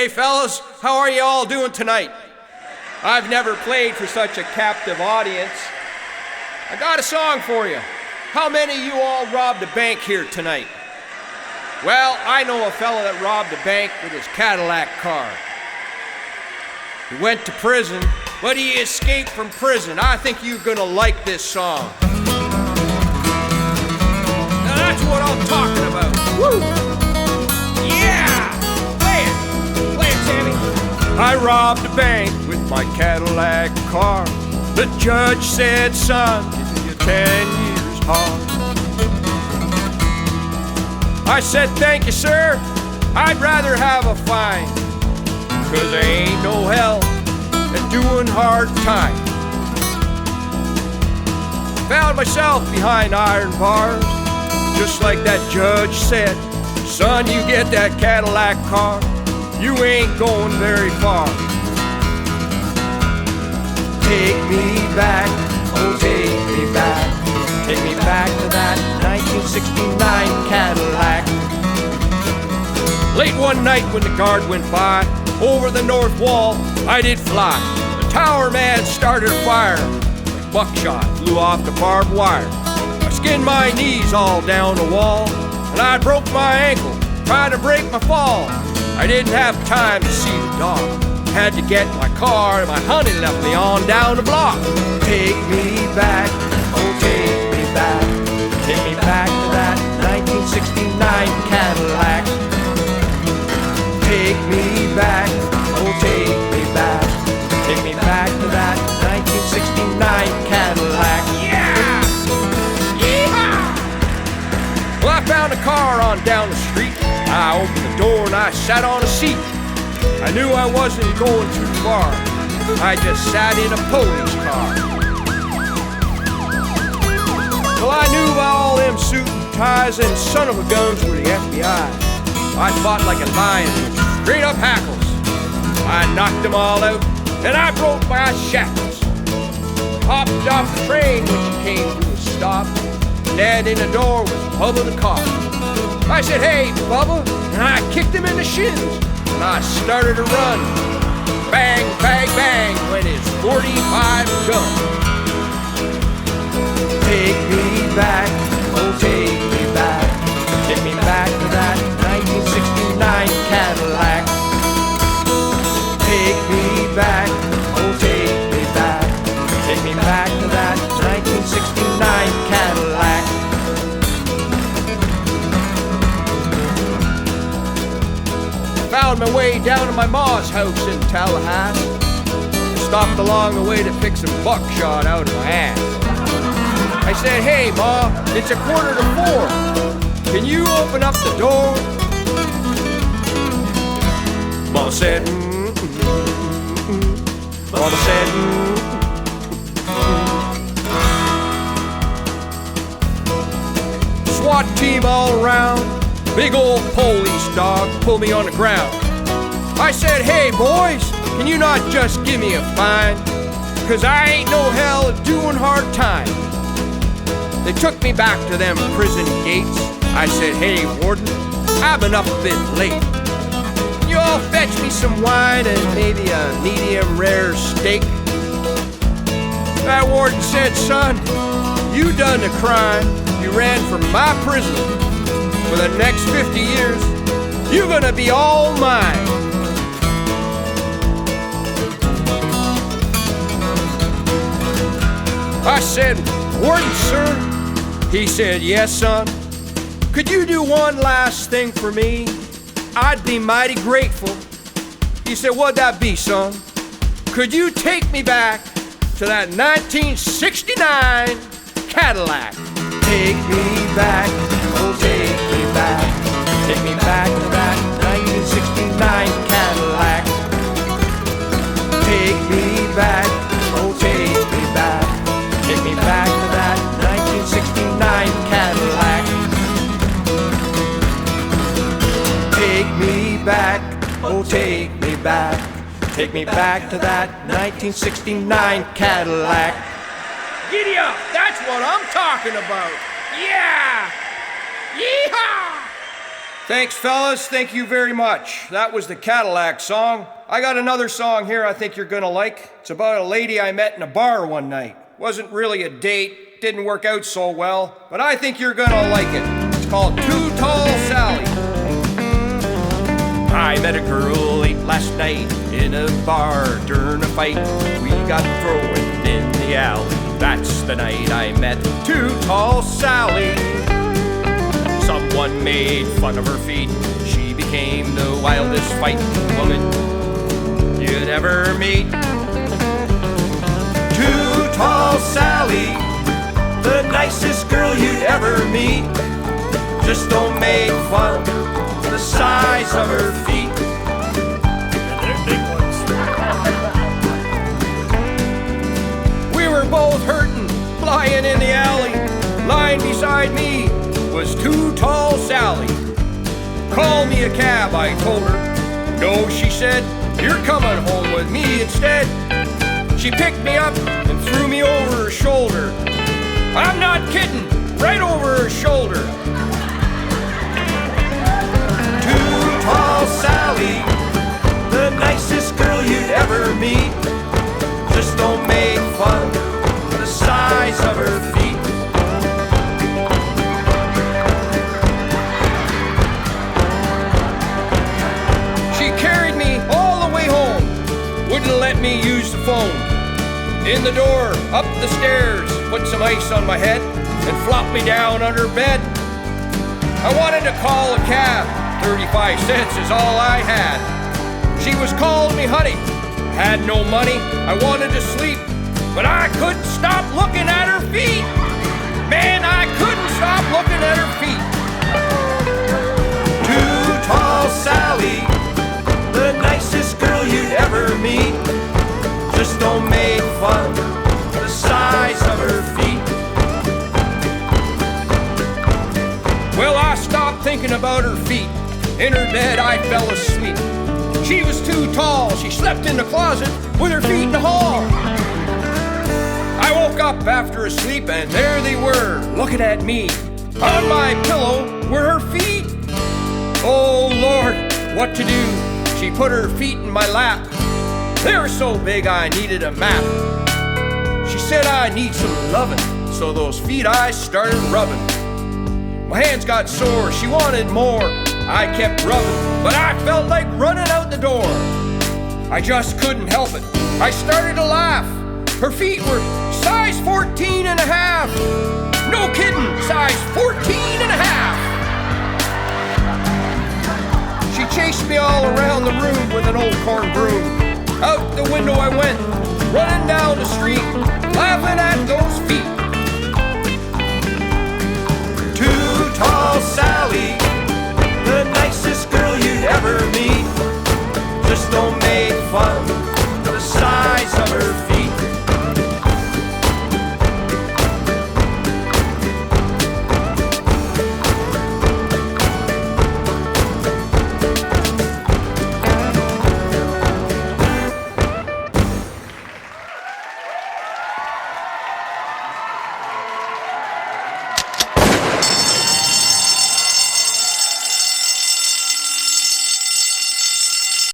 Hey fellas, how are you all doing tonight? I've never played for such a captive audience. I got a song for you. How many of you all robbed a bank here tonight? Well, I know a fella that robbed a bank with his Cadillac car. He went to prison, but he escaped from prison. I think you're gonna like this song. Now that's what I'm talking about. Woo! Yeah! Play it! Play it, Sammy. I robbed a bank with my Cadillac car. The judge said, son, give you 10 years hard. I said, thank you, sir. I'd rather have a fine, 'cause there ain't no hell in doing hard time. Found myself behind iron bars, just like that judge said. Son, you get that Cadillac car, you ain't going very far. Take me back, oh take me back. Take me back to that 1969 Cadillac. Late one night when the guard went by, over the north wall I did fly. The tower man started a fire. Buckshot flew off the barbed wire. I skinned my knees all down the wall, and I broke my ankle trying to break my fall. I didn't have time to see the dog. Had to get my car, and my honey left me on down the block. Take me back, oh take me back. Take me back to that 1969 Cadillac. Take me back, oh take me back. Take me back to that 1969 Cadillac. Yeah! Yeehaw! Well, I found a car on down the street. I opened the door and I sat on a seat. I knew I wasn't going too far. I just sat in a police car. Well, I knew about all them suit and ties and son of a guns were the FBI. I fought like a lion, straight up hackles. I knocked them all out, and I broke my shackles. Hopped off the train when she came to a stop. Dead in the door was Bubba the cop. I said, hey, Bubba, and I kicked him in the shins, and I started to run. Bang, bang, bang went his 45 gun. Take me back, oh take me back. Take me back to that 1969 Cadillac. Take me back, oh take me back. Take me back to that 1969 Cadillac. Found my way down to my ma's house in Tallahassee. Stopped along the way to pick some buckshot out of my ass. I said, hey Ma, it's 3:45. Can you open up the door? Mama said, Mama said, SWAT team all around. Big old police dog pulled me on the ground. I said, hey boys, can you not just give me a fine? 'Cause I ain't no hell at doing hard time. They took me back to them prison gates. I said, hey warden, I've been up a bit late. Can you all fetch me some wine and maybe a medium rare steak? That warden said, son, you done the crime. You ran from my prison. For the next 50 years, you're gonna be all mine. I said, warden, sir? He said, yes, son. Could you do one last thing for me? I'd be mighty grateful. He said, what'd that be, son? Could you take me back to that 1969 Cadillac? Take me back, oh take me back. Take me back to that 1969 Cadillac. Take me back, oh take me back. Take me back to that 1969 Cadillac. Take me back, oh take me back. Take me back to that 1969 Cadillac. Giddy up, that's what I'm talking about. Yeah! Yeehaw! Thanks, fellas. Thank you very much. That was the Cadillac song. I got another song here I think you're gonna like. It's about a lady I met in a bar one night. Wasn't really a date, didn't work out so well, but I think you're gonna like it. It's called Too Tall Sally. I met a girl late last night in a bar during a fight. We got throwing in the alley. That's the night I met Too Tall Sally. Someone made fun of her feet. She became the wildest fighting woman you'd ever meet. Too Tall Sally, the nicest girl you'd ever meet. Just don't make fun of the size of her feet. And they're big ones. We were both hurting, lying in the alley. Lying beside me was Too Tall Sally. Call me a cab, I told her. No, she said, you're coming home with me instead. She picked me up and threw me over her shoulder. I'm not kidding, right over her shoulder. Too Tall Sally, the nicest girl you'd ever meet. Just don't make fun of the size of her feet. Carried me all the way home, wouldn't let me use the phone. In the door, up the stairs, put some ice on my head and flopped me down under bed. I wanted to call a cab, 35 cents is all I had. She was calling me honey, had no money, I wanted to sleep, but I couldn't stop looking at her feet. Man, I couldn't stop looking at her feet. Too Tall Sally, the nicest girl you'd ever meet. Just don't make fun of the size of her feet. Well, I stopped thinking about her feet. In her bed I fell asleep. She was too tall, she slept in the closet with her feet in the hall. I woke up after a sleep and there they were, looking at me. On my pillow were her feet. Oh Lord, what to do? She put her feet in my lap. They were so big I needed a map. She said I need some lovin', so those feet I started rubbing. My hands got sore, she wanted more. I kept rubbing, but I felt like running out the door. I just couldn't help it. I started to laugh. Her feet were size 14 and a half. No kidding, size 14 and a half. She chased me all around the room with an old corn broom. Out the window I went, running down the street, laughing at those